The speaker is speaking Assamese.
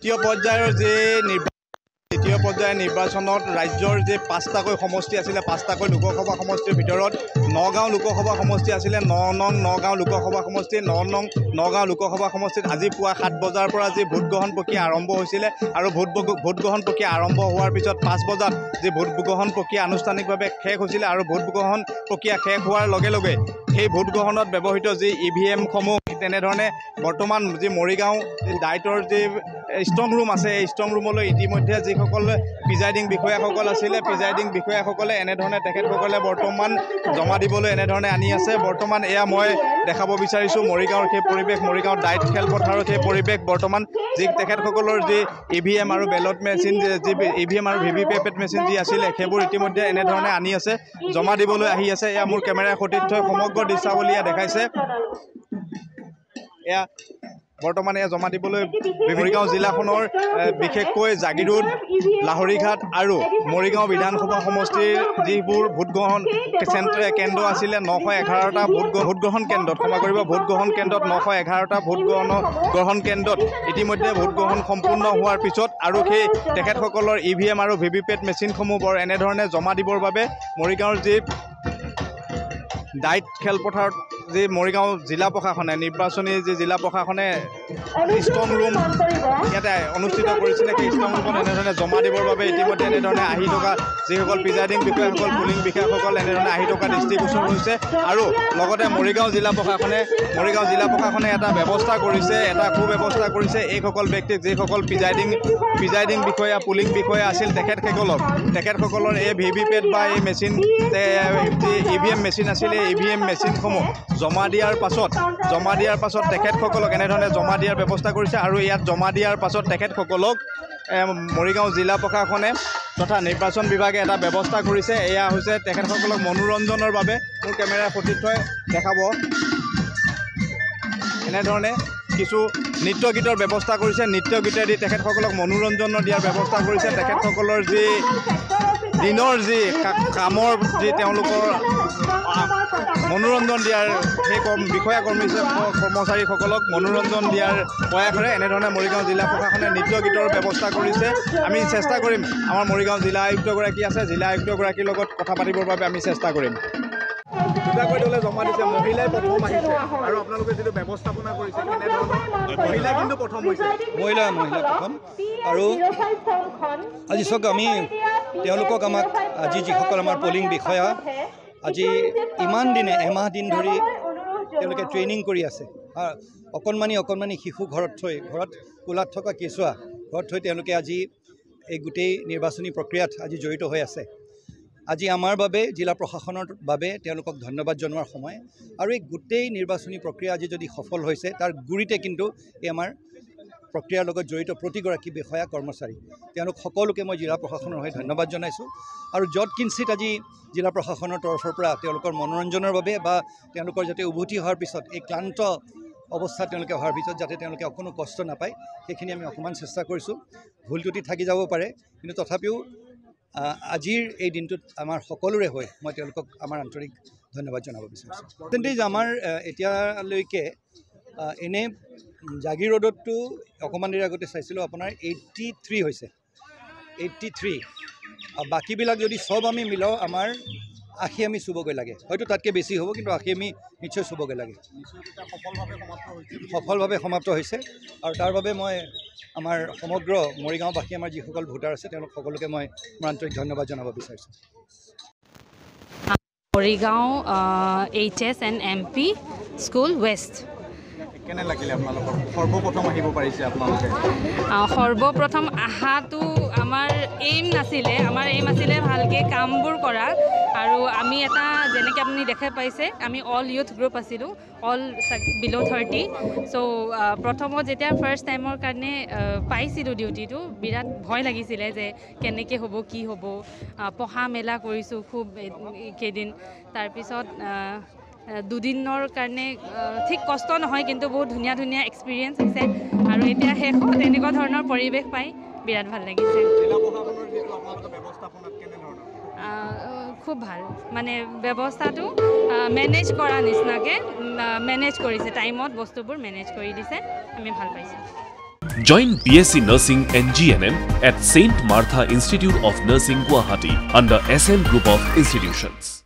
দ্বিতীয় পৰ্যায়ৰ নিৰ্বাচনত ৰাজ্যৰ যে 5টাকৈ সমষ্টি আছিলে 5টাকৈ লোকসভা সমষ্টিৰ ভিতৰত নগাঁও লোকসভা সমষ্টি আছিলে 9 নং নগাঁও লোকসভা সমষ্টি 9 নং নগাঁও লোকসভা সমষ্টিত আজি পুৱা 7 বজাৰ পৰা যি ভোট গ্ৰহণ প্ৰক্ৰিয়া আৰম্ভ হৈছিলে আৰু ভোট গ্ৰহণ প্ৰক্ৰিয়া আৰম্ভ হোৱাৰ পিছত 5 বজাত যি ভোট গ্ৰহণ প্ৰক্ৰিয়া আনুষ্ঠানিকভাৱে শেষ হৈছিলে আৰু ভোট গ্ৰহণ প্ৰক্ৰিয়া শেষ হোৱাৰ লগে লগে সেই ভোট গ্ৰহণত ব্যৱহৃত যি EVM সমূহ তেনেধৰণে বৰ্তমান যি মৰিগাঁও ডাইটৰ যি ষ্ট্ৰং ৰুম আছে এই ষ্ট্ৰং ৰুমলৈ ইতিমধ্যে যিসকল প্ৰিজাইডিং বিষয়াসকল আছিলে প্ৰিজাইডিং বিষয়াসকলে এনেধৰণে তেখেতসকলে বৰ্তমান জমা দিবলৈ এনেধৰণে আনি আছে বৰ্তমান এয়া মই দেখাব বিচাৰিছোঁ মৰিগাঁৱৰ সেই পৰিৱেশ মৰিগাঁও ডাইট খেলপথাৰৰ সেই পৰিৱেশ বৰ্তমান যি তেখেতসকলৰ যি EVM আৰু বেলট মেচিন যি EVM আৰু VVPAT মেচিন যি আছিলে সেইবোৰ ইতিমধ্যে এনেধৰণে আনি আছে জমা দিবলৈ আহি আছে এয়া মোৰ কেমেৰাৰ সতীৰ্থই সমগ্ৰ দৃশ্যাৱলী দেখাইছে এয়া বৰ্তমান এয়া জমা দিবলৈ মৰিগাঁও জিলাখনৰ বিশেষকৈ জাগিৰোড লাহৰীঘাট আৰু মৰিগাঁও বিধানসভা সমষ্টিৰ যিবোৰ ভোটগ্ৰহণ কেন্দ্ৰ আছিলে 911টা ভোটগ্ৰহণ কেন্দ্ৰত ক্ষমা কৰিব ভোটগ্ৰহণ কেন্দ্ৰত 911টা ভোটগ্ৰহণ কেন্দ্ৰত ইতিমধ্যে ভোটগ্ৰহণ সম্পূৰ্ণ হোৱাৰ পিছত আৰু সেই তেখেতসকলৰ EVM আৰু VVPAT মেচিনসমূহ বৰ এনেধৰণে জমা দিবৰ বাবে মৰিগাঁৱৰ যি ডাইট খেলপথাৰত যি মৰিগাঁও জিলা প্ৰশাসনে নিৰ্বাচনী যি জিলা প্ৰশাসনে ষ্ট্ৰং ৰুম ইয়াতে অনুষ্ঠিত কৰিছিলে সেই ষ্ট্ৰং ৰুমত এনেধৰণে জমা দিবৰ বাবে ইতিমধ্যে এনেধৰণে আহি থকা যিসকল প্ৰিজাইডিং বিষয়াসকল পুলিং বিষয়াসকল এনেধৰণে আহি থকা দৃষ্টিগোচৰ হৈছে আৰু লগতে মৰিগাঁও জিলা প্ৰশাসনে এটা ব্যৱস্থা কৰিছে এটা সুব্যৱস্থা কৰিছে এইসকল ব্যক্তিক যিসকল প্ৰিজাইডিং বিষয়া পুলিং বিষয়া আছিল তেখেতসকলৰ এই VVPAT বা এই মেচিন যি EVM মেচিন আছিলে EVM মেচিনসমূহ জমা দিয়াৰ পাছত তেখেতসকলক এনেধৰণে জমা দিয়াৰ ব্যৱস্থা কৰিছে আৰু ইয়াত জমা দিয়াৰ পাছত তেখেতসকলক মৰিগাঁও জিলা প্ৰশাসনে তথা নিৰ্বাচন বিভাগে এটা ব্যৱস্থা কৰিছে এয়া হৈছে তেখেতসকলক মনোৰঞ্জনৰ বাবে মোৰ কেমেৰাৰ সতীৰ্থই দেখাব এনেধৰণে কিছু নৃত্য গীতৰ ব্যৱস্থা কৰিছে নৃত্য গীতেদি তেখেতসকলক মনোৰঞ্জন দিয়াৰ ব্যৱস্থা কৰিছে তেখেতসকলৰ যি দিনৰ যি কামৰ যি তেওঁলোকৰ মনোৰঞ্জন দিয়াৰ সেই বিষয়া কৰ্মচাৰীসকলক মনোৰঞ্জন দিয়াৰ প্ৰয়াসেৰে এনেধৰণে মৰিগাঁও জিলা প্ৰশাসনে নৃত্য গীতৰ ব্যৱস্থা কৰিছে আমি চেষ্টা কৰিম আমাৰ মৰিগাঁও জিলা আয়ুক্তগৰাকী আছে জিলা আয়ুক্তগৰাকীৰ লগত কথা পাতিবৰ বাবে আমি চেষ্টা কৰিম দুটাকৈ দলে জমা দিছে মহিলাই প্ৰথম আহিছে আৰু আপোনালোকে যিটো ব্যৱস্থাপনা কৰিছে কেনেধৰণৰ মহিলা কিন্তু প্ৰথম হৈছে মহিলা প্ৰথম আৰু আজি চাওক আমি তেওঁলোকক আমাক আজি যিসকল আমাৰ পলিং বিষয়া আজি ইমান দিনে এমাহ দিন ধৰি তেওঁলোকে ট্ৰেইনিং কৰি আছে অকণমানি শিশু ঘৰত কোলাত থকা কেঁচুৱা ঘৰত থৈ তেওঁলোকে আজি এই গোটেই নিৰ্বাচনী প্ৰক্ৰিয়াত আজি জড়িত হৈ আছে আজি আমাৰ বাবে জিলা প্ৰশাসনৰ বাবে তেওঁলোকক ধন্যবাদ জনোৱাৰ সময় আৰু এই গোটেই নিৰ্বাচনী প্ৰক্ৰিয়া আজি যদি সফল হৈছে তাৰ গুৰিতে কিন্তু এই আমাৰ প্ৰক্ৰিয়াৰ লগত জড়িত প্ৰতিগৰাকী বিষয়া কৰ্মচাৰী তেওঁলোক সকলোকে মই জিলা প্ৰশাসনৰ হৈ ধন্যবাদ জনাইছোঁ আৰু য'ত কিঞ্চিত আজি জিলা প্ৰশাসনৰ তৰফৰ পৰা তেওঁলোকৰ মনোৰঞ্জনৰ বাবে বা তেওঁলোকৰ যাতে উভতি হোৱাৰ পিছত এই ক্লান্ত অৱস্থা তেওঁলোকে হোৱাৰ পিছত যাতে তেওঁলোকে অকণো কষ্ট নাপায় সেইখিনি আমি অকণমান চেষ্টা কৰিছোঁ ভুল ত্ৰুটি থাকি যাব পাৰে কিন্তু তথাপিও আজিৰ এই দিনটোত আমাৰ সকলোৰে হৈ মই তেওঁলোকক আমাৰ আন্তৰিক ধন্যবাদ জনাব বিচাৰিছোঁ পাৰ্চেণ্টেজ আমাৰ এতিয়ালৈকে এনে জাগিৰোডতো অকণমান দেৰি আগতে চাইছিলোঁ আপোনাৰ 83 হৈছে 83 বাকীবিলাক যদি চব আমি মিলাওঁ আমাৰ 80 আমি চুবগৈ লাগে হয়তো তাতকৈ বেছি হ'ব কিন্তু 80 আমি নিশ্চয় চুবগৈ লাগে সফলভাৱে সমাপ্ত হৈছে আৰু তাৰ বাবে মই আমাৰ সমগ্ৰ মৰিগাঁওবাসী আমাৰ যিসকল ভোটাৰ আছে তেওঁলোক সকলোকে মই মোৰ আন্তৰিক ধন্যবাদ জনাব বিচাৰিছোঁ Morigaon HS and MP school ৱেষ্ট কেনে লাগিলে আপোনালোকৰ সৰ্বপ্ৰথম আহিব পাৰিছে আপোনালোকে সৰ্বপ্ৰথম আহাটো আমাৰ এইম আছিলে ভালকৈ কামবোৰ কৰা আৰু আমি এটা যেনেকৈ আপুনি দেখা পাইছে আমি অল ইউথ গ্ৰুপ আছিলোঁ অল বিল' 30 চ' প্ৰথমত যেতিয়া ফাৰ্ষ্ট টাইমৰ কাৰণে পাইছিলোঁ ডিউটিটো বিৰাট ভয় লাগিছিলে যে কেনেকৈ হ'ব কি হ'ব পঢ়া মেলা কৰিছোঁ খুব কেইদিন তাৰপিছত দুদিনৰ কাৰণে ঠিক কষ্ট নহয় কিন্তু বহুত ধুনীয়া এক্সপিৰিয়েঞ্চ হৈছে আৰু এতিয়া শেষত এনেকুৱা ধৰণৰ পৰিৱেশ পাই বিৰাট ভাল লাগিছে খুব ভাল মানে ব্যৱস্থাটো মেনেজ কৰা নিচিনাকৈ মেনেজ কৰিছে টাইমত বস্তুবোৰ মেনেজ কৰি দিছে আমি ভাল পাইছোঁ Join BSc Nursing and GNM at St. Martha Institute of Nursing, Guwahati under SM Group of Institutions.